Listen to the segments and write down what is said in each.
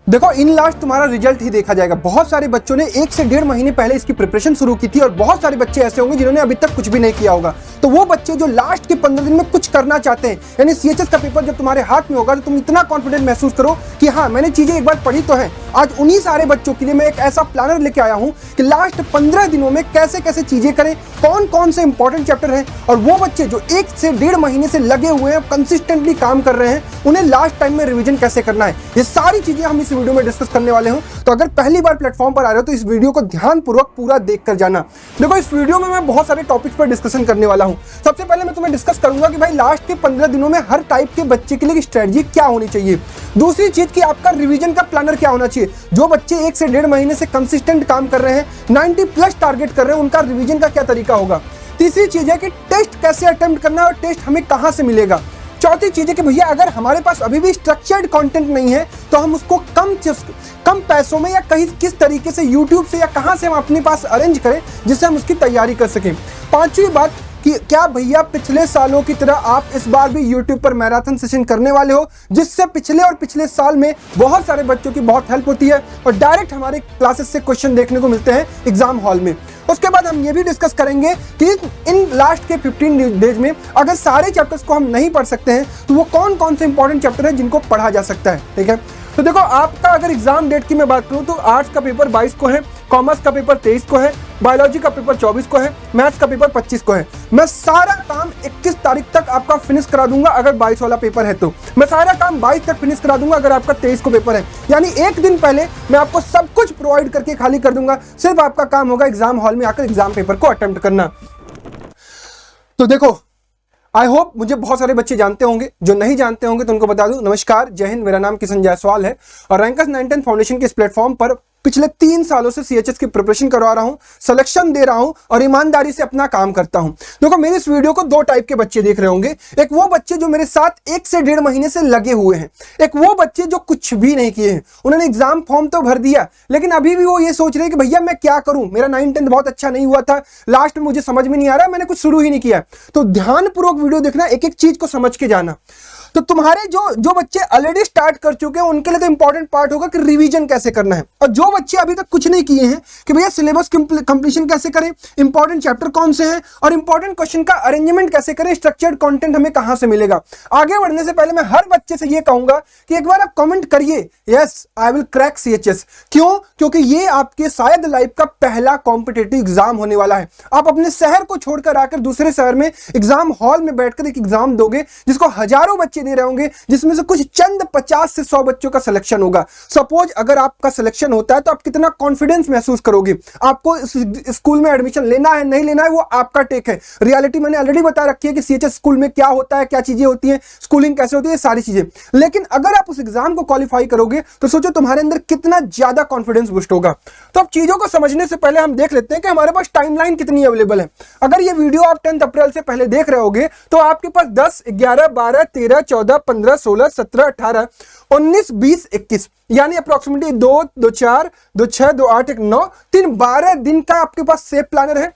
देखो in last तुम्हारा result ही देखा जाएगा। बहुत सारे बच्चों ने 1 से 1.5 महीने पहले इसकी प्रिपरेशन शुरू की थी और बहुत सारे बच्चे ऐसे होंगे जिन्होंने अभी तक कुछ भी नहीं किया होगा। तो वो बच्चे जो लास्ट के 15 दिन में कुछ करना चाहते हैं, यानी सीएचएस का पेपर जब तुम्हारे हाथ में होगा तो तुम इतना कॉन्फिडेंट महसूस करो कि हाँ मैंने चीजें एक बार पढ़ी तो है। आज उन्हीं सारे बच्चों के लिए मैं एक ऐसा प्लानर लेके आया हूँ कि लास्ट 15 दिनों में कैसे कैसे चीजें करें, कौन कौन से इंपॉर्टेंट चैप्टर हैं, और वो बच्चे जो 1 से 1.5 महीने से लगे हुए हैं, कंसिस्टेंटली काम कर रहे हैं, उन्हें लास्ट टाइम में रिवीजन कैसे करना है, ये सारी चीजें हम इस वीडियो में डिस्कस करने वाले हूं। तो अगर पहली बार प्लेटफॉर्म पर आ रहे हो तो इस वीडियो को ध्यानपूर्वक पूरा देख कर जाना। देखो इस वीडियो में मैं बहुत सारे टॉपिक्स पर डिस्कशन करने वाला हूं। सबसे पहले मैं तुम्हें डिस्कस करूंगा कि भाई लास्ट के 15 दिनों में हर टाइप के बच्चे के लिए स्ट्रेटजी क्या होनी चाहिए। दूसरी चीज कि आपका रिवीजन का प्लानर क्या होना चाहिए। जो बच्चे 1 से 1.5 महीने से कंसिस्टेंट काम कर रहे हैं, 90+ टारगेट कर रहे हैं, उनका रिवीजन का क्या तरीका होगा। तीसरी चीज है कि टेस्ट कैसे अटेम्प्ट करना है और टेस्ट हमें कहां से मिलेगा। चौथी चीज है कि भैया अगर हमारे पास अभी भी स्ट्रक्चर्ड कंटेंट नहीं है तो हम उसको कम पैसों में या कहीं किस तरीके से यूट्यूब से या कहां से हम अपने पास अरेंज करें जिससे हम उसकी तैयारी कर सकें। पांचवी बात कि क्या भैया पिछले सालों की तरह आप इस बार भी YouTube पर मैराथन सेशन करने वाले हो, जिससे पिछले और पिछले साल में बहुत सारे बच्चों की बहुत हेल्प होती है और डायरेक्ट हमारे क्लासेस से क्वेश्चन देखने को मिलते हैं एग्जाम हॉल में। उसके बाद हम ये भी डिस्कस करेंगे कि इन लास्ट के 15 डेज में अगर सारे चैप्टर्स को हम नहीं पढ़ सकते हैं तो वो कौन कौन से इंपॉर्टेंट चैप्टर हैं जिनको पढ़ा जा सकता है। ठीक है, तो देखो आपका अगर एग्जाम डेट की मैं बात करूं तो आर्ट्स का पेपर 22 को है, कॉमर्स का पेपर 23 को है, बायोलॉजी का पेपर 24 को है, मैथ्स का पेपर 25 को है। मैं सारा काम 21 तारीख तक आपका फिनिश करा दूंगा अगर 22 वाला पेपर है तो। मैं सारा काम 22 तक फिनिश करा दूंगा अगर आपका 23 को पेपर है। यानी एक दिन पहले मैं आपको सब कुछ प्रोवाइड करके खाली कर दूंगा। सिर्फ आपका काम होगा एग्जाम हॉल में आकर एग्जाम पेपर को अटेम्प्ट करना। तो देखो आई होप मुझे बहुत सारे बच्चे जानते होंगे, जो नहीं जानते होंगे तो उनको बता दूं। नमस्कार, जय हिंद, मेरा नाम किशन जायसवाल है और रैंकर्स 9-10 फाउंडेशन के इस प्लेटफॉर्म पर पिछले 3 सालों से सीएचएस की प्रिपरेशन करवा रहा हूं, सिलेक्शन दे रहा हूं और ईमानदारी से अपना काम करता हूं। देखो मेरी इस वीडियो को 2 टाइप के बच्चे देख रहे होंगे। एक वो बच्चे जो मेरे साथ 1 से 1.5 महीने से लगे हुए हैं, एक वो बच्चे जो कुछ भी नहीं किए हैं। उन्होंने एग्जाम फॉर्म तो भर दिया लेकिन अभी भी वो ये सोच रहे हैं कि भैया मैं क्या करूं, मेरा 9-10 बहुत अच्छा नहीं हुआ था, लास्ट में मुझे समझ में नहीं आ रहा, मैंने कुछ शुरू ही नहीं किया। तो ध्यानपूर्वक वीडियो देखना, एक एक चीज को समझ के जाना। तो तुम्हारे जो बच्चे ऑलरेडी स्टार्ट कर चुके हैं उनके लिए तो इंपॉर्टेंट पार्ट होगा कि रिवीजन कैसे करना है, और जो बच्चे अभी तक कुछ नहीं किए हैं कि भैया सिलेबस कंप्लीशन कैसे करें, इंपॉर्टेंट चैप्टर कौन से हैं और इंपॉर्टेंट क्वेश्चन का अरेंजमेंट कैसे करें, स्ट्रक्चर्ड कंटेंट हमें कहां से मिलेगा। आगे बढ़ने से पहले मैं हर बच्चे से ये कहूंगा कि एक बार आप कमेंट करिए yes I will crack CHS. क्यों? क्योंकि ये आपके शायद लाइफ का पहला कॉम्पिटेटिव एग्जाम होने वाला है। आप अपने शहर को छोड़कर आकर दूसरे शहर में एग्जाम हॉल में बैठकर एक एग्जाम दोगे जिसको हजारों बच्चे दे रहे होंगे, जिसमें से कुछ चंद 50 से 100 बच्चों का सिलेक्शन होगा। सपोज अगर आपका सिलेक्शन होता है तो आप कितना कॉन्फिडेंस महसूस करोगे। आपको स्कूल में एडमिशन लेना है नहीं लेना है वो आपका टेक है। रियलिटी मैंने ऑलरेडी बता रखी है कि सीएचएस स्कूल में क्या होता है, क्या चीजें होती हैं, स्कूलिंग कैसे होती है, सारी चीजें। लेकिन अगर आप उस एग्जाम को क्वालिफाई करोगे तो सोचो तुम्हारे अंदर कितना ज्यादा कॉन्फिडेंस बूस्ट होगा। तो अब चीजों को समझने से पहले हम देख लेते हैं कि हमारे पास टाइमलाइन कितनी अवेलेबल है। अगर ये वीडियो आप 10 अप्रैल से पहले देख रहे होगे तो आपके पास 10, 11, 12, 13, 14, 15, 16, 17, 18, 19, 20, 21 यानी अप्रोक्सीमेटली 2, 2, 4, 2, 6, 2, 8, 1, 9, 3, 12 दिन का आपके पास सेफ प्लानर है।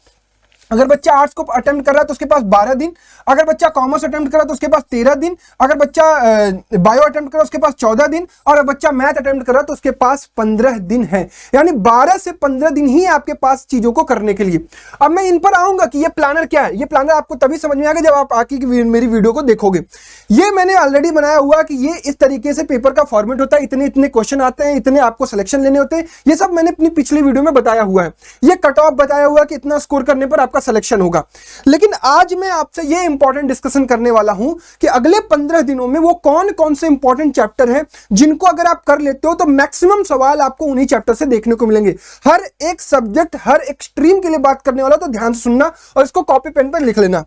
अगर बच्चा आर्ट्स को अटेम्प्ट कर रहा है तो उसके पास 12 दिन, अगर बच्चा कॉमर्स अटेम्प्ट कर रहा है तो उसके पास 13 दिन, अगर बच्चा बायो अटेम्प्ट कर रहा है उसके पास 14 दिन, और अगर बच्चा मैथ अटेम्प्ट कर रहा है तो उसके पास 15 दिन है। यानी 12 से 15 दिन ही आपके पास चीजों को करने के लिए। अब मैं इन पर आऊंगा कि ये प्लानर क्या है। ये प्लानर आपको तभी समझ में आएगा जब आप आके मेरी वीडियो को देखोगे। ये मैंने ऑलरेडी बनाया हुआ कि ये इस तरीके से पेपर का फॉर्मेट होता है, इतने इतने क्वेश्चन आते हैं, इतने आपको सिलेक्शन लेने होते हैं। ये सब मैंने अपनी पिछली वीडियो में बताया हुआ है। ये कट ऑफ बताया हुआ कि इतना स्कोर करने पर आपका सिलेक्शन होगा। लेकिन आज मैं आपसे ये इंपॉर्टेंट डिस्कशन करने वाला हूं कि अगले 15 दिनों में वो कौन कौन से इंपॉर्टेंट चैप्टर हैं जिनको अगर आप कर लेते हो तो मैक्सिमम सवाल आपको उन्हीं चैप्टर से देखने को मिलेंगे। हर एक सब्जेक्ट, हर एक स्ट्रीम के लिए बात करने वाला, तो ध्यान से सुनना और इसको कॉपी पेन पर लिख लेना।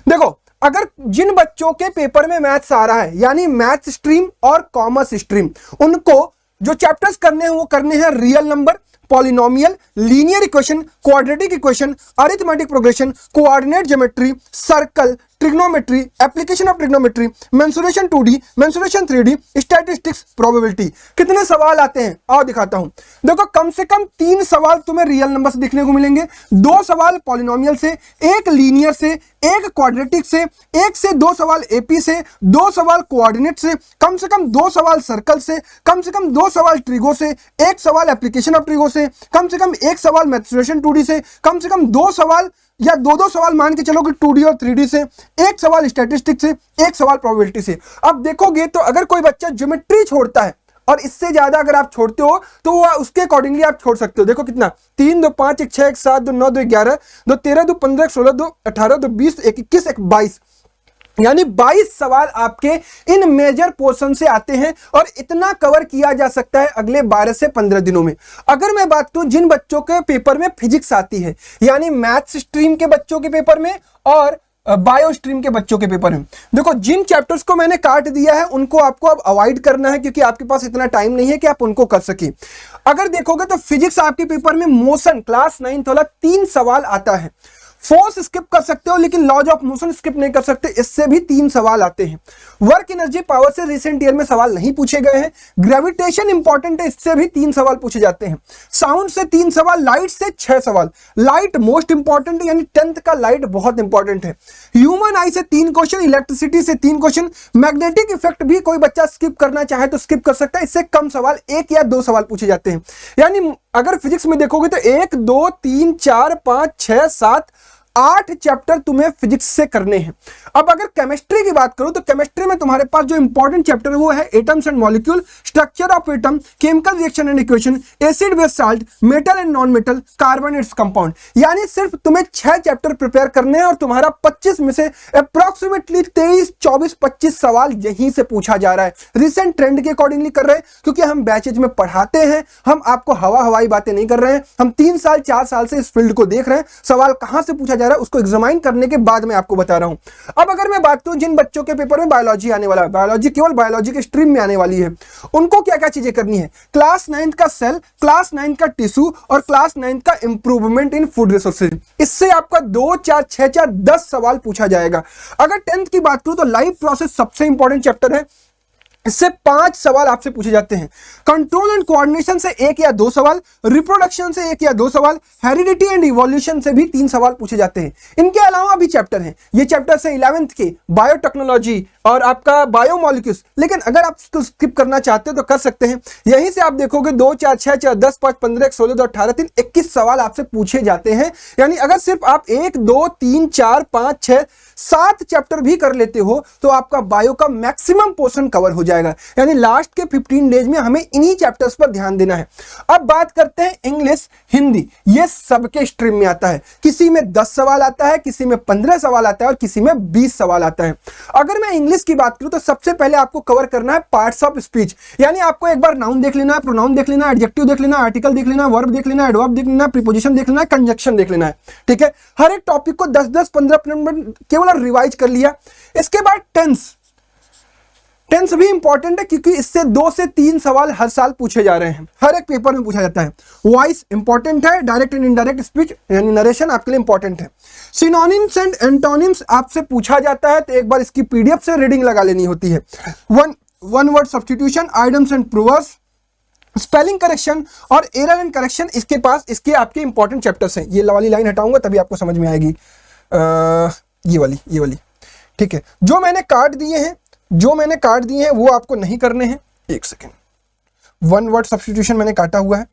देखो अगर जिन बच्चों के पेपर में मैथ्स आ रहा है यानी मैथ्स स्ट्रीम और कॉमर्स स्ट्रीम, उनको जो चैप्टर्स करने हैं वो करने हैं real number, polynomial, linear equation, quadratic equation, arithmetic progression, coordinate geometry, circle, trigonometry, application of trigonometry, mensuration 2D, mensuration 3D, statistics, probability. कितने सवाल आते हैं आओ दिखाता हूं। देखो कम से कम 3 सवाल तुम्हें रियल नंबर से देखने को मिलेंगे, 2 सवाल पॉलिनोमियल से, 1 लीनियर से, 1 क्वाड्रेटिक से, 1 से 2 सवाल एपी से, 2 सवाल कोऑर्डिनेट से, कम 2 सवाल सर्कल से, कम 2 सवाल ट्रिगो से, 1 सवाल एप्लीकेशन ऑफ ट्रिगो से, कम 1 सवाल मेंसुरेशन 2D से, कम 2 सवाल या 2 सवाल मान के चलो कि 2D और 3D से, 1 सवाल स्टैटिस्टिक्स से, 1 सवाल प्रोबेबिलिटी से। अब देखोगे तो अगर कोई बच्चा ज्योमेट्री छोड़ता है और इससे ज्यादा अगर आप छोड़ते हो तो वो उसके अकॉर्डिंगली आप छोड़ सकते हो। देखो कितना 3, 2, 5, 1, 6, 1, 7, 2, 9, 2, 11, 2, 13, 2, 15, 16, 2, 18, 2, 20, 1, 21, 1, 22, यानी 22 सवाल आपके इन मेजर पोर्शन से आते हैं और इतना कवर किया जा सकता है अगले 12 से 15 दिनों में। अगर मैं बात करूं जिन बच्चों के पेपर में फिजिक्स आती है, यानी मैथ्स स्ट्रीम के बच्चों के पेपर में और बायो स्ट्रीम के बच्चों के पेपर में, देखो जिन चैप्टर्स को मैंने काट दिया है उनको आपको अब अवॉइड करना है क्योंकि आपके पास इतना टाइम नहीं है कि आप उनको कर सके। अगर देखोगे तो फिजिक्स आपके पेपर में मोशन क्लास 9th वाला 3 सवाल आता है। फोर्स स्किप कर सकते हो लेकिन लॉज ऑफ मोशन स्किप नहीं कर सकते, इससे भी 3 सवाल आते हैं। वर्क एनर्जी पावर से रिसेंट ईयर में सवाल नहीं पूछे गए हैं। ग्रेविटेशन इंपॉर्टेंट है, इससे भी 3 सवाल पूछे जाते हैं। साउंड से 3 सवाल, लाइट से 6 सवाल। लाइट मोस्ट इंपॉर्टेंट है, यानी 10th का लाइट बहुत इंपॉर्टेंट है। ह्यूमन आई से 3 क्वेश्चन, इलेक्ट्रिसिटी से 3 क्वेश्चन, मैग्नेटिक इफेक्ट भी कोई बच्चा स्किप करना चाहे तो स्किप कर सकता है, इससे कम सवाल 1 या 2 सवाल पूछे जाते हैं। यानी अगर फिजिक्स में देखोगे तो 1, 2, 3, 4, 5, 6, 7, 8 चैप्टर तुम्हें फिजिक्स से करने हैं। अब अगर केमिस्ट्री की बात करूं तो केमिस्ट्री में तुम्हारे पास जो इंपॉर्टेंट चैप्टर है वो है atoms and molecule, structure of atom, chemical reaction and equation, acid base salt, metal and non metal, carbon and compound. यानी सिर्फ तुम्हें 6 चैप्टर प्रिपेयर करने हैं और तुम्हारा 25 में से अप्रोक्सीमेटली 23, 24, 25 सवाल यहीं से पूछा जा रहा है। रिसेंट ट्रेंड के अकॉर्डिंगली कर रहे हैं क्योंकि हम बैचेज में पढ़ाते हैं, हम आपको हवाई बातें नहीं कर रहे हैं। हम 3 साल 4 साल से इस फील्ड को देख रहे हैं, सवाल कहां से पूछा जा रहा है उसको एग्जामाइन करने के बाद मैं आपको बता रहा हूं। अब अगर मैं बात करूं जिन बच्चों के पेपर में बायोलॉजी आने वाला है, बायोलॉजी केवल बायोलॉजी के स्ट्रीम में आने वाली है, उनको क्या क्या चीजें करनी है। क्लास 9th का सेल, क्लास 9th का टिश्यू और क्लास 9th का इंप्रूवमेंट इन फूड रिसोर्सेज। इससे आपका 2, 4, 6, 4, 10 सवाल पूछा जाएगा। अगर 10th की बात करूं तो लाइफ प्रोसेस सबसे इंपॉर्टेंट चैप्टर है, इससे 5 सवाल आपसे पूछे जाते हैं। कंट्रोल एंड कोऑर्डिनेशन से 1 या 2 सवाल, रिप्रोडक्शन से 1 या 2 सवाल, हेरिडिटी एंड इवोल्यूशन से भी 3 सवाल पूछे जाते हैं। इनके अलावा भी चैप्टर हैं, ये चैप्टर से 11th के बायोटेक्नोलॉजी और आपका बायोमोलिक्यूल्स, लेकिन अगर आप इसको स्किप करना चाहते हो तो कर सकते हैं। यहीं से आप देखोगे 2, 4, 6, 4, 10, 5, 15, 16, 2, 18, 3, 21 सवाल आपसे पूछे जाते हैं। यानी अगर सिर्फ आप 1, 2, 3, 4, 5, 6, 7 चैप्टर भी कर लेते हो तो आपका बायो का मैक्सिमम पोर्शन कवर हो जाएगा। यानी लास्ट के 15 डेज में हमें इन्हीं चैप्टर्स पर ध्यान देना है। अब बात करते हैं इंग्लिश, हिंदी, ये सबके स्ट्रीम में आता है। किसी में 10 सवाल आता है, किसी में 15 सवाल आता है और किसी में 20 सवाल आता है। अगर मैं इंग्लिश की बात करूं तो सबसे पहले आपको कवर करना है पार्ट्स ऑफ स्पीच, यानी आपको एक बार नाउन देख लेना है, प्रोनाउन देख लेना है, एडजेक्टिव देख लेना है, आर्टिकल देख लेना है, वर्ब देख लेना है, एडवर्ब देख लेना है, प्रीपोजिशन देख लेना है, कंजक्शन देख लेना है। ठीक है, हर एक टॉपिक को 10-10, 15 मिनट केवल रिवाइज कर लिया। इसके बाद टेंस भी इंपॉर्टेंट है क्योंकि इससे 2 से 3 सवाल हर साल पूछे जा रहे हैं, हर एक पेपर में पूछा जाता है। वॉइस इंपॉर्टेंट है, डायरेक्ट एंड इनडायरेक्ट स्पीच यानी नरेशन आपके लिए इंपॉर्टेंट है। सिनोनिम्स एंड एंटोनिम्स आपसे पूछा जाता है तो एक बार इसकी पीडीएफ से रीडिंग लगा लेनी होती है। One word substitution, idioms and प्रूवर्स, spelling correction और एरर एंड करेक्शन, इसके आपके इंपॉर्टेंट चैप्टर्स हैं। ये वाली लाइन हटाऊंगा तभी आपको समझ में आएगी, ये वाली। ठीक है, जो मैंने काट दिए हैं वो आपको नहीं करने हैं। एक सेकेंड, वन वर्ड सब्स्टिट्यूशन मैंने काटा हुआ है,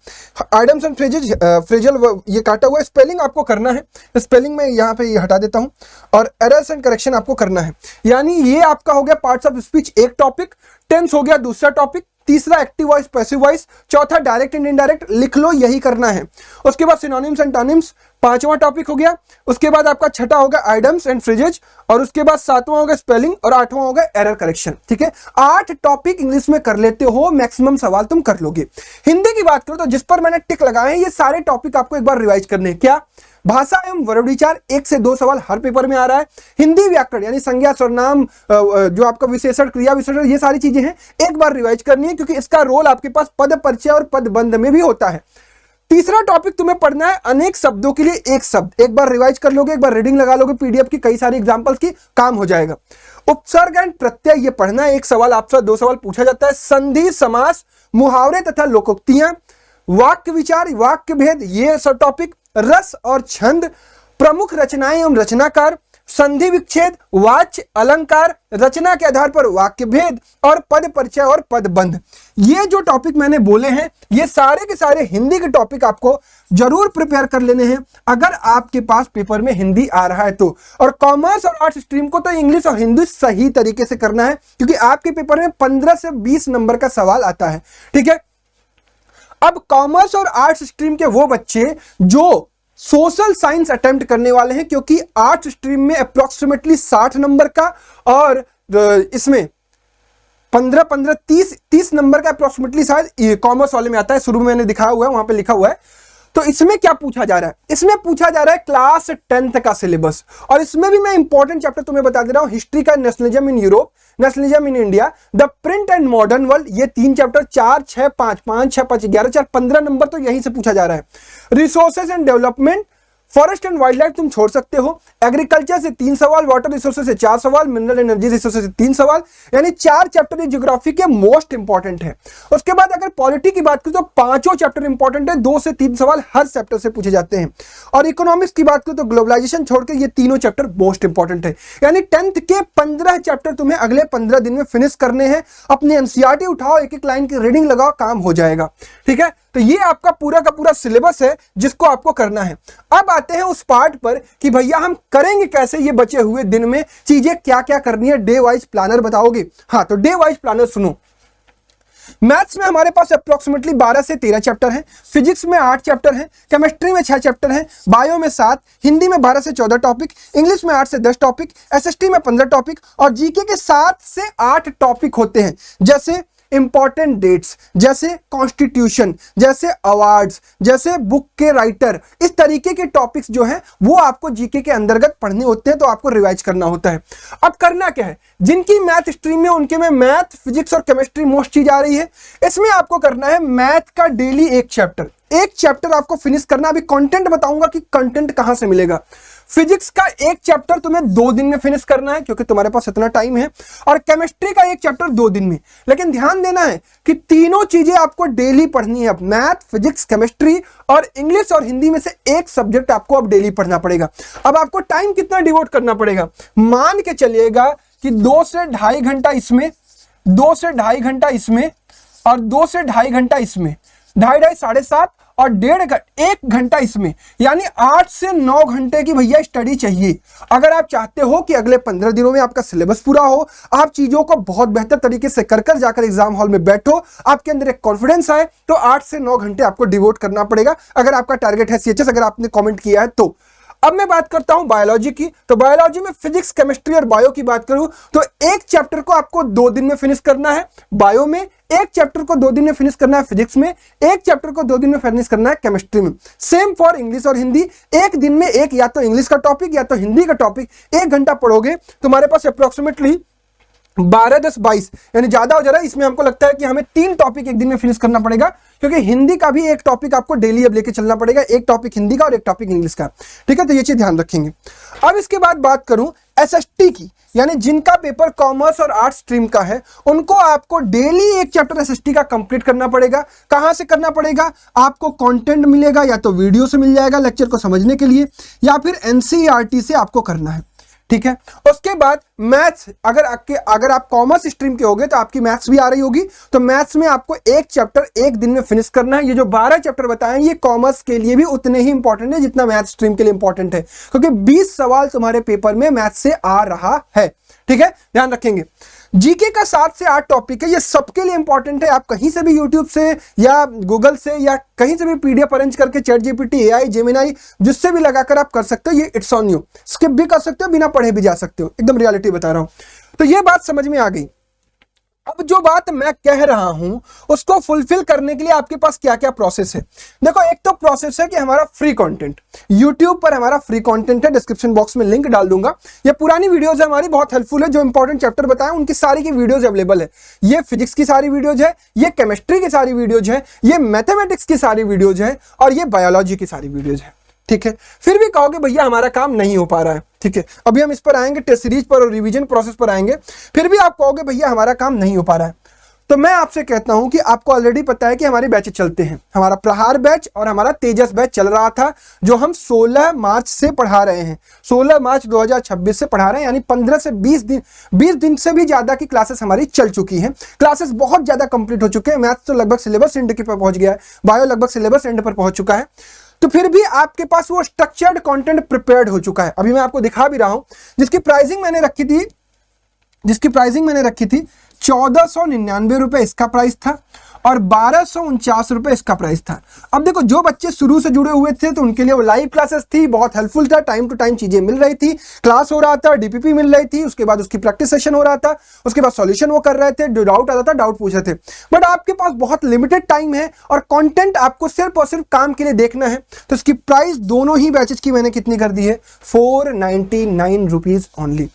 आइडम्स एंड फ्रेजल ये काटा हुआ है, स्पेलिंग आपको करना है, स्पेलिंग में यहाँ पे ये हटा देता हूँ, और एरर्स एंड करेक्शन आपको करना है। यानी ये आपका हो गया पार्ट्स ऑफ स्पीच एक टॉपिक, टेंस हो गया दूसरा टॉपिक, तीसरा एक्टिव वॉइस पैसिव वॉइस, चौथा डायरेक्ट एंड इनडायरेक्ट, लिख लो यही करना है। उसके बाद सिनोनिम्स एंड एंटोनिम्स 5वां टॉपिक हो गया। उसके बाद आपका 6ठा होगा आइडम्स एंड फ्रेजेज, और उसके बाद 7वां होगा स्पेलिंग और 8वां होगा एरर करेक्शन। ठीक है, 8 टॉपिक इंग्लिश में कर लेते हो, मैक्सिमम सवाल तुम कर लोगे। हिंदी की बात करो तो जिस पर मैंने टिक लगाए हैं ये सारे टॉपिक आपको एक बार रिवाइज करने हैं। क्या? भाषा एवं वर्ड विचार 1 से 2 सवाल हर पेपर में आ रहा है। हिंदी व्याकरण यानी संज्ञा सर्वनाम, जो आपका विशेषण, क्रिया विशेषण, ये सारी चीजें हैं, एक बार रिवाइज करनी है क्योंकि इसका रोल आपके पास पद परिचय और पद बंध में भी होता है। तीसरा टॉपिक तुम्हें पढ़ना है अनेक शब्दों के लिए एक शब्द। एक बार रिवाइज कर लोगे, एक बार रीडिंग लगा लोगे पीडीएफ की, कई सारी एग्जांपल्स की, काम हो जाएगा। उपसर्ग एंड प्रत्यय ये पढ़ना है। एक सवाल आपसे 2 सवाल पूछा जाता है। संधि, समास, मुहावरे तथा लोकोक्तियां, वाक्य विचार, वाक्य भेद, ये सब टॉपिक। रस और छंद, प्रमुख रचनाएं एवं रचनाकार, संधि विच्छेद, वाच्य, अलंकार, रचना के आधार पर वाक्य भेद और पद परिचय और पदबंध। ये जो टॉपिक मैंने बोले हैं ये सारे के सारे हिंदी के टॉपिक आपको जरूर प्रिपेयर कर लेने हैं अगर आपके पास पेपर में हिंदी आ रहा है तो। और कॉमर्स और आर्ट्स स्ट्रीम को तो इंग्लिश और हिंदी सही तरीके से करना है, क्योंकि आपके पेपर में 15 से 20 नंबर का सवाल आता है। ठीक है, अब कॉमर्स और आर्ट्स स्ट्रीम के वो बच्चे जो सोशल साइंस अटेम्प्ट करने वाले हैं, क्योंकि आर्ट्स स्ट्रीम में अप्रोक्सीमेटली 60 नंबर का और इसमें 15-30 नंबर का अप्रोक्सीमेटली शायद कॉमर्स वाले में आता है। शुरू में मैंने दिखाया हुआ है, वहां पे लिखा हुआ है। तो इसमें क्या पूछा जा रहा है? इसमें पूछा जा रहा है क्लास 10th का सिलेबस, और इसमें भी मैं इंपॉर्टेंट चैप्टर तुम्हें बता दे रहा हूं। हिस्ट्री का nationalism in Europe, nationalism in India, the print and modern world, ये 3 चैप्टर, 4, 6, 5, 5, 6, 5, 11, 4, 15 नंबर तो यहीं से पूछा जा रहा है। Resources and development, forest and wild life तुम छोड़ सकते हो। एग्रीकल्चर से 3 सवाल, वाटर रिसोर्सेज से 4 सवाल, मिनरल एनर्जी रिसोर्सेज से 3 सवाल, यानी 4 चैप्टर ये ज्योग्राफी के मोस्ट इंपॉर्टेंट है। उसके बाद अगर पॉलिटी की बात करें तो 5 चैप्टर इंपॉर्टेंट है, 2 से 3 सवाल हर चैप्टर से पूछे जाते हैं। और इकोनॉमिक्स की बात करें तो ग्लोबलाइजेशन छोड़ के ये तीनों चैप्टर मोस्ट इंपॉर्टेंट है। यानी 10th के 15 चैप्टर तुम्हें अगले 15 दिन में फिनिश करने हैं। अपनी एनसीईआरटी उठाओ, एक एक लाइन की रीडिंग लगाओ, काम हो जाएगा। ठीक है, तो ये आपका पूरा का पूरा सिलेबस है जिसको आपको करना है। अब आते हैं उस पार्ट पर कि भैया हम करेंगे कैसे, ये बचे हुए दिन में चीजें क्या क्या करनी है, डे वाइज प्लानर बताओगे? हाँ, तो डे वाइज प्लानर सुनो। मैथ्स में हमारे पास अप्रोक्सीमेटली 12 से 13 चैप्टर हैं, फिजिक्स में 8 चैप्टर हैं, केमिस्ट्री में 6 चैप्टर हैं, बायो में 7, हिंदी में 12 से 14 टॉपिक, इंग्लिश में 8 से 10 टॉपिक, एसएसटी में 15 टॉपिक और जीके के 7 से 8 टॉपिक होते हैं, जैसे इंपॉर्टेंट डेट्स, जैसे कॉन्स्टिट्यूशन, जैसे अवार्ड्स, जैसे बुक के राइटर। इस तरीके के टॉपिक्स जो हैं वो आपको जीके के अंतर्गत पढ़ने होते हैं, तो आपको रिवाइज करना होता है। अब करना क्या है, जिनकी मैथ स्ट्रीम में उनके में मैथ, फिजिक्स और केमिस्ट्री मोस्ट चीज आ रही है, इसमें आपको करना है मैथ का डेली एक चैप्टर आपको फिनिश करना। अभी कंटेंट बताऊंगा कि कंटेंट कहां से मिलेगा। फिजिक्स का एक चैप्टर तुम्हें 2 दिन में फिनिश करना है, क्योंकि तुम्हारे पास इतना टाइम है, और केमिस्ट्री का एक चैप्टर 2 दिन में। लेकिन ध्यान देना है कि तीनों चीजें आपको डेली पढ़नी है। मैथ, फिजिक्स, केमिस्ट्री और इंग्लिश और हिंदी में से एक सब्जेक्ट आपको अब डेली पढ़ना पड़ेगा। अब आपको टाइम कितना डिवोट करना पड़ेगा, मान के चलिएगा कि 2 से ढाई घंटा इसमें, 2 से ढाई घंटा इसमें और 2 से ढाई घंटा इसमें, ढाई 7.5 और 1 घंटा इसमें, यानी 8 से 9 घंटे की भैया स्टडी चाहिए। अगर आप चाहते हो कि अगले 15 दिनों में आपका सिलेबस पूरा हो, आप चीजों को बहुत बेहतर तरीके से कर जाकर एग्जाम हॉल में बैठो, आपके अंदर एक कॉन्फिडेंस आए, तो 8 से 9 घंटे आपको डिवोट करना पड़ेगा, अगर आपका टारगेट है सीएचएस, अगर आपने कॉमेंट किया है तो। अब मैं बात करता हूं बायोलॉजी की, तो बायोलॉजी में फिजिक्स, केमिस्ट्री और बायो की बात करूं तो एक चैप्टर को आपको 2 दिन में फिनिश करना है बायो में, एक चैप्टर को 2 दिन में फिनिश करना है फिजिक्स में, एक चैप्टर को 2 दिन में फिनिश करना है केमिस्ट्री में। सेम फॉर इंग्लिश और हिंदी, एक दिन में एक या तो इंग्लिश का टॉपिक या तो हिंदी का टॉपिक 1 घंटा पढ़ोगे, तुम्हारे पास अप्रोक्सीमेटली 12, 10, 22, यानी ज्यादा हो जा रहा है। इसमें हमको लगता है कि हमें 3 टॉपिक एक दिन में फिनिश करना पड़ेगा, क्योंकि हिंदी का भी एक टॉपिक आपको डेली अब लेके चलना पड़ेगा, एक टॉपिक हिंदी का और एक टॉपिक इंग्लिश का। ठीक है, तो ये चीज ध्यान रखेंगे। अब इसके बाद बात करूं एसएसटी की, यानी जिनका पेपर कॉमर्स और आर्ट्स स्ट्रीम का है, उनको आपको डेली एक चैप्टर एसएसटी का कंप्लीट करना पड़ेगा। कहां से करना पड़ेगा, आपको कंटेंट मिलेगा, या तो वीडियो से मिल जाएगा लेक्चर को समझने के लिए, या फिर एनसीईआरटी से आपको करना है। ठीक है, उसके बाद मैथ्स, अगर आप कॉमर्स स्ट्रीम के होगे तो आपकी मैथ्स भी आ रही होगी, तो मैथ्स में आपको एक चैप्टर 1 दिन में फिनिश करना है। ये जो 12 चैप्टर बताएं ये कॉमर्स के लिए भी उतने ही इंपॉर्टेंट है जितना मैथ्स स्ट्रीम के लिए इंपॉर्टेंट है, क्योंकि 20 सवाल तुम्हारे पेपर में मैथ्स से आ रहा है। ठीक है, ध्यान रखेंगे। जीके का 7 से 8 टॉपिक है, ये सबके लिए इंपॉर्टेंट है। आप कहीं से भी यूट्यूब से या गूगल से या कहीं से भी पीडीएफ अरेंज करके चैट जीपीटी, एआई, जेमिनाई, जिससे भी लगाकर आप कर सकते हो। ये इट्स ऑन यू, स्किप भी कर सकते हो, बिना पढ़े भी जा सकते हो, एकदम रियलिटी बता रहा हूं। तो ये बात समझ में आ गई। अब जो बात मैं कह रहा हूं उसको फुलफिल करने के लिए आपके पास क्या क्या प्रोसेस है। देखो, एक तो प्रोसेस है कि हमारा फ्री कंटेंट, YouTube पर हमारा फ्री कंटेंट है, डिस्क्रिप्शन बॉक्स में लिंक डाल दूंगा। ये पुरानी वीडियोस है हमारी, बहुत हेल्पफुल है, जो इंपॉर्टेंट चैप्टर बताए उनकी सारी की वीडियोस अवेलेबल है। ये फिजिक्स की सारी वीडियोज है, ये केमिस्ट्री की सारी वीडियोज है, ये मैथमेटिक्स की सारी वीडियोज है, और ये बायोलॉजी की सारी वीडियोज है। ठीक है, फिर भी कहोगे भैया हमारा काम नहीं हो पा रहा है। ठीक है, अभी हम इस पर आएंगे, टेस्ट सीरीज पर और रिवीजन प्रोसेस पर आएंगे। फिर भी आप कहोगे भैया हमारा काम नहीं हो पा रहा है, तो मैं आपसे कहता हूं कि आपको ऑलरेडी पता है कि हमारे बैच चलते हैं। हमारा प्रहार बैच और हमारा तेजस बैच चल रहा था, जो हम 16 मार्च से पढ़ा रहे हैं, 16 मार्च 2026 से पढ़ा रहे हैं, यानी 15 से 20 दिन से भी ज्यादा की क्लासेस हमारी चल चुकी हैं। क्लासेस बहुत ज्यादा कंप्लीट हो चुके हैं। मैथ्स तो लगभग सिलेबस एंड पर पहुंच गया है, बायो लगभग सिलेबस एंड पर पहुंच चुका है। तो फिर भी आपके पास वो स्ट्रक्चर्ड कंटेंट प्रिपेयर्ड हो चुका है। अभी मैं आपको दिखा भी रहा हूं, जिसकी प्राइसिंग मैंने रखी थी 1499 रुपए इसका प्राइस था, और 1249 रुपए इसका प्राइस था। अब देखो, जो बच्चे शुरू से जुड़े हुए थे तो उनके लिए वो लाइव क्लासेस थी, बहुत हेल्पफुल था, टाइम टू टाइम चीजें मिल रही थी, क्लास हो रहा था, डीपीपी मिल रही थी, उसके बाद उसकी प्रैक्टिस सेशन हो रहा था, उसके बाद सॉल्यूशन वो कर रहे थे, जो डाउट आता था डाउट पूछ रहे थे। बट आपके पास बहुत लिमिटेड टाइम है और कंटेंट आपको सिर्फ और सिर्फ काम के लिए देखना है, तो इसकी प्राइस दोनों ही बैचेस की मैंने कितनी कर दी है, 499 रुपीज ओनली।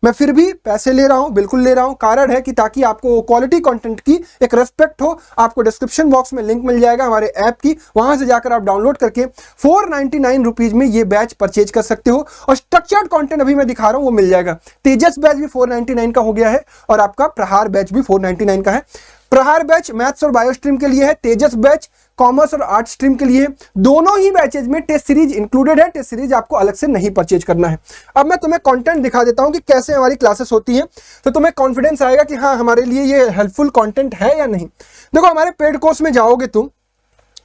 मैं फिर भी पैसे ले रहा हूं, बिल्कुल ले रहा हूं, कारण है कि ताकि आपको क्वालिटी कंटेंट की एक रेस्पेक्ट हो। आपको डिस्क्रिप्शन बॉक्स में लिंक मिल जाएगा हमारे ऐप की, वहां से जाकर आप डाउनलोड करके 499 रुपीज में ये बैच परचेज कर सकते हो। और स्ट्रक्चर्ड कंटेंट अभी मैं दिखा रहा हूं वो मिल जाएगा। तेजस बैच भी 499 का हो गया है, और आपका प्रहार बैच भी 499 का है। प्रहार बैच मैथ्स और बायो स्ट्रीम के लिए है, तेजस बैच कॉमर्स और आर्ट स्ट्रीम के लिए। दोनों ही बैचेज में टेस्ट सीरीज इंक्लूडेड है, टेस्ट सीरीज आपको अलग से नहीं परचेज करना है। अब मैं तुम्हें कंटेंट दिखा देता हूं कि कैसे हमारी क्लासेस होती हैं, तो तुम्हें कॉन्फिडेंस आएगा कि हाँ हमारे लिए ये हेल्पफुल कंटेंट है या नहीं। देखो, हमारे पेड कोर्स में जाओगे तुम,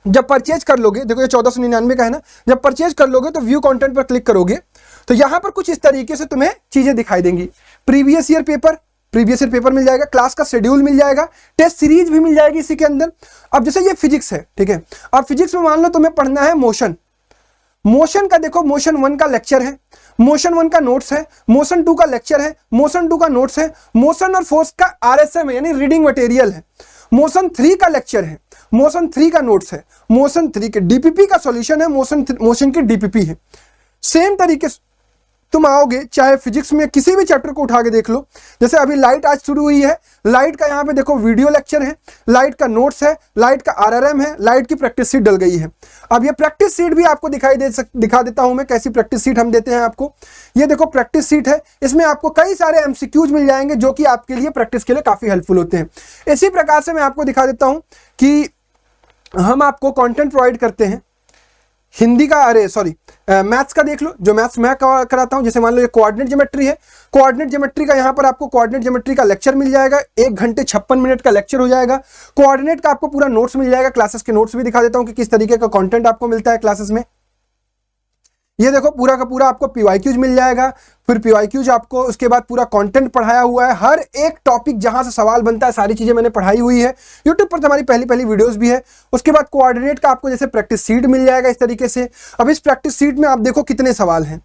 जब परचेज कर लोगे, देखो ये 1499 का है ना, जब परचेज कर लोगे तो व्यू कंटेंट पर क्लिक करोगे तो यहां पर कुछ इस तरीके से तुम्हें चीजें दिखाई देंगी। प्रीवियस ईयर पेपर मिल जाएगा, क्लास का शेड्यूल मिल जाएगा, टेस्ट सीरीज भी मिल जाएगी इसी के अंदर। अब जैसे ये फिजिक्स है, ठीक है, अब फिजिक्स में मान लो तुम्हें पढ़ना है मोशन का, देखो मोशन 1 का लेक्चर है, मोशन 1 का नोट्स है, मोशन 2 का लेक्चर है, मोशन 2 का नोट्स है, मोशन और फोर्स का RSM है यानी रीडिंग मटेरियल है, मोशन 3 का लेक्चर है, मोशन 3 का नोट्स है, मोशन 3 के DPP का सॉल्यूशन है, मोशन की DPP है। सेम तरीके से तुम आओगे, चाहे फिजिक्स में किसी भी चैप्टर को उठा के देख लो। जैसे अभी लाइट आज शुरू हुई है, लाइट का यहाँ पे देखो वीडियो लेक्चर है, लाइट का नोट्स है, लाइट का RRM है, लाइट की प्रैक्टिस सीट डल गई है। अब ये प्रैक्टिस सीट भी आपको दिखा देता हूं मैं, कैसी प्रैक्टिस सीट हम देते हैं आपको। ये देखो प्रैक्टिस सीट है, इसमें आपको कई सारे MCQs मिल जाएंगे जो कि आपके लिए प्रैक्टिस के लिए काफी हेल्पफुल होते हैं। इसी प्रकार से मैं आपको दिखा देता हूं कि हम आपको कॉन्टेंट प्रोवाइड करते हैं हिंदी का, मैथ्स का देख लो, जो मैथ्स मैं कराता हूं। जैसे मान लो ये कोऑर्डिनेट ज्योमेट्री है, कोऑर्डिनेट ज्योमेट्री का यहाँ पर आपको कोऑर्डिनेट ज्योमेट्री का लेक्चर मिल जाएगा, 1 घंटे 56 मिनट का लेक्चर हो जाएगा। कोऑर्डिनेट का आपको पूरा नोट्स मिल जाएगा, क्लासेस के नोट्स भी दिखा देता हूं कि किस तरीके का कंटेंट आपको मिलता है क्लासेस में। ये देखो पूरा का पूरा आपको PYQs मिल जाएगा, फिर PYQs आपको, उसके बाद पूरा कंटेंट पढ़ाया हुआ है, हर एक टॉपिक जहां से सवाल बनता है सारी चीजें मैंने पढ़ाई हुई है। YouTube पर तो हमारी पहली वीडियोस भी है। उसके बाद कोऑर्डिनेट का आपको जैसे प्रैक्टिस सीट मिल जाएगा इस तरीके से। अब इस प्रैक्टिस सीट में आप देखो कितने सवाल हैं,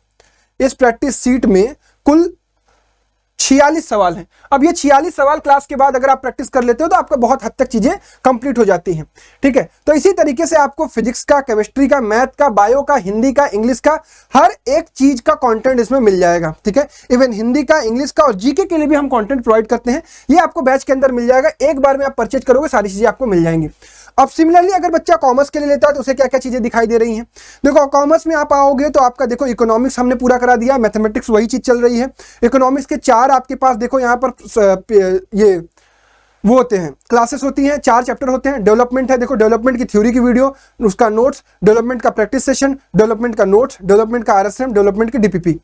इस प्रैक्टिस सीट में कुल 46 सवाल हैं। अब ये 46 सवाल क्लास के बाद अगर आप प्रैक्टिस कर लेते हो तो आपका बहुत हद तक चीजें कंप्लीट हो जाती हैं। ठीक है, तो इसी तरीके से आपको फिजिक्स का, केमिस्ट्री का, मैथ का, बायो का, हिंदी का, इंग्लिश का, हर एक चीज का कंटेंट इसमें मिल जाएगा। ठीक है, इवन हिंदी का, इंग्लिश का और जीके के लिए भी हम कंटेंट प्रोवाइड करते हैं। ये आपको बैच के अंदर मिल जाएगा, एक बार में आप परचेज करोगे सारी चीजें आपको मिल जाएंगी। अब सिमिलरली अगर बच्चा कॉमर्स के लिए लेता है तो उसे क्या क्या चीजें दिखाई दे रही हैं। देखो कॉमर्स में आप आओगे तो आपका देखो इकोनॉमिक्स हमने पूरा करा दिया, मैथमेटिक्स वही चीज चल रही है। इकोनॉमिक्स के 4 आपके पास देखो यहाँ पर ये वो होते हैं, क्लासेस होती हैं, 4 चैप्टर होते हैं। डेवलपमेंट है, देखो डेवलपमेंट की थ्योरी की वीडियो, उसका नोट्स, डेवलपमेंट का प्रैक्टिस सेशन, डेवलपमेंट का नोट्स, डेवलपमेंट का RSM, डेवलपमेंट की DPP।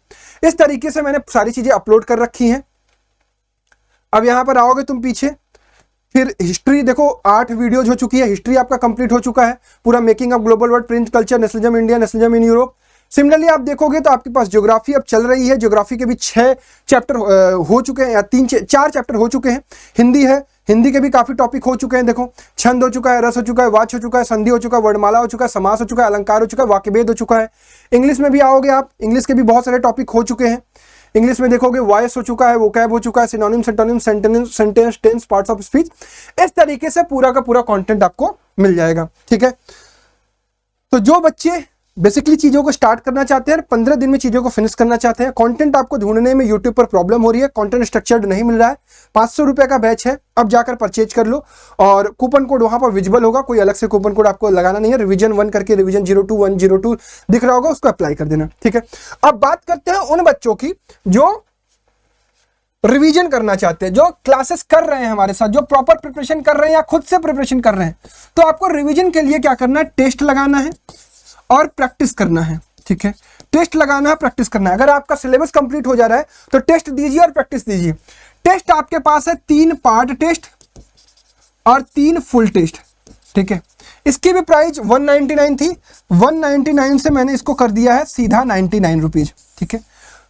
इस तरीके से मैंने सारी चीजें अपलोड कर रखी हैं। अब यहां पर आओगे तुम पीछे, फिर हिस्ट्री देखो 8 वीडियोज हो चुकी है, हिस्ट्री आपका कंप्लीट हो चुका है पूरा, making of global world, print culture, nationalism India, nationalism in Europe. Similarly आप देखोगे तो आपके पास ज्योग्राफी अब चल रही है, ज्योग्राफी के भी 6 चैप्टर हो चुके हैं या 4 चैप्टर हो चुके हैं। हिंदी है, हिंदी के भी काफी टॉपिक हो चुके हैं। देखो छंद हो चुका है, रस हो चुका है, वाच हो चुका है, संधि हो चुका है, वर्णमाला हो चुका है, समास हो चुका है, अलंकार हो चुका है, वाक्यभेद हो चुका है। इंग्लिश में भी आओगे आप, इंग्लिश के भी बहुत सारे टॉपिक हो चुके हैं। इंग्लिश में देखोगे वॉइस हो चुका है, वोकैब हो चुका है, synonym, antonym, sentence, tense, parts of speech, इस तरीके से पूरा का पूरा कंटेंट आपको मिल जाएगा। ठीक है, तो जो बच्चे बेसिकली चीजों को स्टार्ट करना चाहते हैं, 15 दिन में चीजों को फिनिश करना चाहते हैं, कंटेंट आपको ढूंढने में यूट्यूब पर प्रॉब्लम हो रही है, कंटेंट स्ट्रक्चर्ड नहीं मिल रहा है, 500 रुपए का बैच है, अब जाकर परचेज कर लो और कूपन कोड वहां पर विजिबल होगा, कोई अलग से कूपन कोड आपको लगाना नहीं है, रिवीजन 1 करके रिवीजन 02102 दिख रहा होगा, उसको अप्लाई कर देना। ठीक है, अब बात करते हैं उन बच्चों की जो रिवीजन करना चाहते हैं, जो क्लासेस कर रहे हैं हमारे साथ, जो प्रॉपर प्रिपरेशन कर रहे हैं या खुद से प्रिपरेशन कर रहे हैं। तो आपको रिवीजन के लिए क्या करना है, टेस्ट लगाना है और प्रैक्टिस करना है। ठीक है, टेस्ट लगाना है, प्रैक्टिस करना है। अगर आपका सिलेबस कंप्लीट हो जा रहा है तो टेस्ट दीजिए और प्रैक्टिस दीजिए। टेस्ट आपके पास है 3 पार्ट टेस्ट और 3 फुल टेस्ट। ठीक है, इसकी भी प्राइस 199 थी, 199 से मैंने इसको कर दिया है सीधा 99 रुपीज। ठीक है,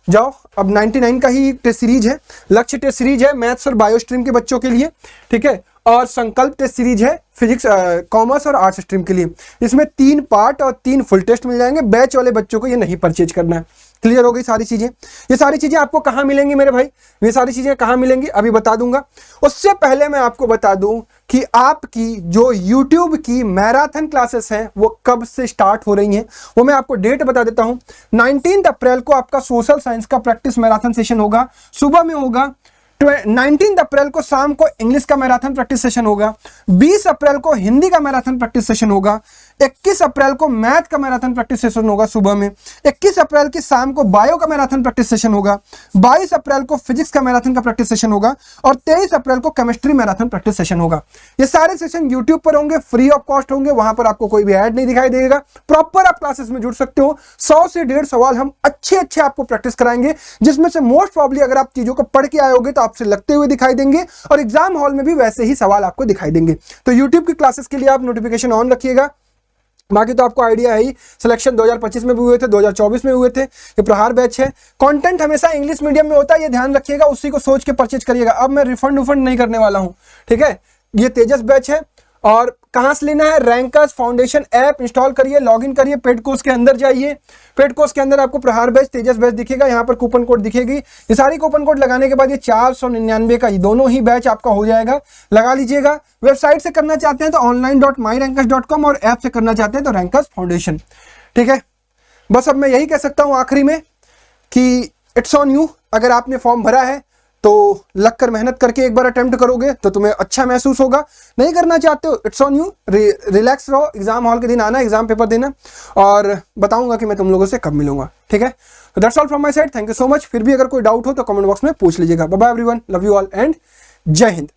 जाओ, अब 99 का ही टेस्ट सीरीज है, लक्ष्य टेस्ट सीरीज है मैथ्स और बायो स्ट्रीम के बच्चों के लिए। ठीक है, और संकल्प टेस्ट सीरीज है फिजिक्स, कॉमर्स और आर्ट्स स्ट्रीम के लिए। इसमें 3 पार्ट और 3 फुल टेस्ट मिल जाएंगे। बैच वाले बच्चों को ये नहीं परचेज करना है। क्लियर हो गई सारी चीजें? ये सारी चीजें आपको कहाँ मिलेंगी मेरे भाई? ये सारी चीजें कहाँ मिलेंगी अभी बता दूंगा। उससे पहले मैं आपको बता दूं कि आपकी जो YouTube की मैराथन क्लासेस हैं वो कब से स्टार्ट हो रही हैं, वो मैं आपको डेट बता देता हूं। 19 अप्रैल को आपका सोशल साइंस का प्रैक्टिस मैराथन सेशन होगा, सुबह में होगा। 19 अप्रैल को शाम को इंग्लिश का मैराथन प्रैक्टिस सेशन होगा। 20 अप्रैल को हिंदी का मैराथन प्रैक्टिस सेशन होगा। 21 अप्रैल को मैथ का मैराथन प्रैक्टिस सेशन होगा सुबह में। 21 अप्रैल की शाम को बायो का मैराथन प्रैक्टिस सेशन होगा। 22 अप्रैल को फिजिक्स का मैराथन का प्रैक्टिस सेशन होगा और 23 अप्रैल को केमिस्ट्री मैराथन प्रैक्टिस सेशन होगा। ये सारे सेशन यूट्यूब पर होंगे, फ्री ऑफ कॉस्ट होंगे, वहां पर आपको कोई भी ऐड नहीं दिखाई देगा। प्रॉपर आप क्लासेस में जुड़ सकते हो। 100 से 150 सवाल हम अच्छे आपको प्रैक्टिस कराएंगे, जिसमें से मोस्ट प्रॉब्ली अगर आप चीजों को पढ़ के आए होगे तो आपसे लगते हुए दिखाई देंगे और एग्जाम हॉल में भी वैसे ही सवाल आपको दिखाई देंगे। तो यूट्यूब की क्लासेस के लिए आप नोटिफिकेशन ऑन रखिएगा। बाकी तो आपको आइडिया है ही, सिलेक्शन 2025 में भी हुए थे, 2024 में हुए थे। ये प्रहार बैच है। कंटेंट हमेशा इंग्लिश मीडियम में होता है, ये ध्यान रखिएगा, उसी को सोच के परचेज करिएगा। अब मैं रिफंड नहीं करने वाला हूं। ठीक है, ये तेजस बैच है। और कहां से लेना है? रैंकर्स फाउंडेशन ऐप इंस्टॉल करिए, लॉगिन करिए, पेड कोर्स के अंदर जाइए। पेड कोर्स के अंदर आपको प्रहार बैच, तेजस बैच दिखेगा, यहाँ पर कूपन कोड दिखेगी। ये सारी कूपन कोड लगाने के बाद ये 499 का दोनों ही बैच आपका हो जाएगा। लगा लीजिएगा। वेबसाइट से करना चाहते हैं तो online.myrankers.com और ऐप से करना चाहते हैं तो रैंकर्स फाउंडेशन। ठीक है, बस अब मैं यही कह सकता हूँ आखिरी में कि इट्स ऑन यू। अगर आपने फॉर्म भरा है तो लग कर मेहनत करके एक बार अटेम्प्ट करोगे तो तुम्हें अच्छा महसूस होगा। नहीं करना चाहते हो, इट्स ऑन यू, रिलैक्स रहो। एग्जाम हॉल के दिन आना, एग्जाम पेपर देना और बताऊंगा कि मैं तुम लोगों से कब मिलूंगा। ठीक है, तो that's all from my side. Thank you so much. फिर भी अगर कोई डाउट हो तो कमेंट बॉक्स में पूछ लीजिएगा। Bye bye everyone, love you all and जय हिंद।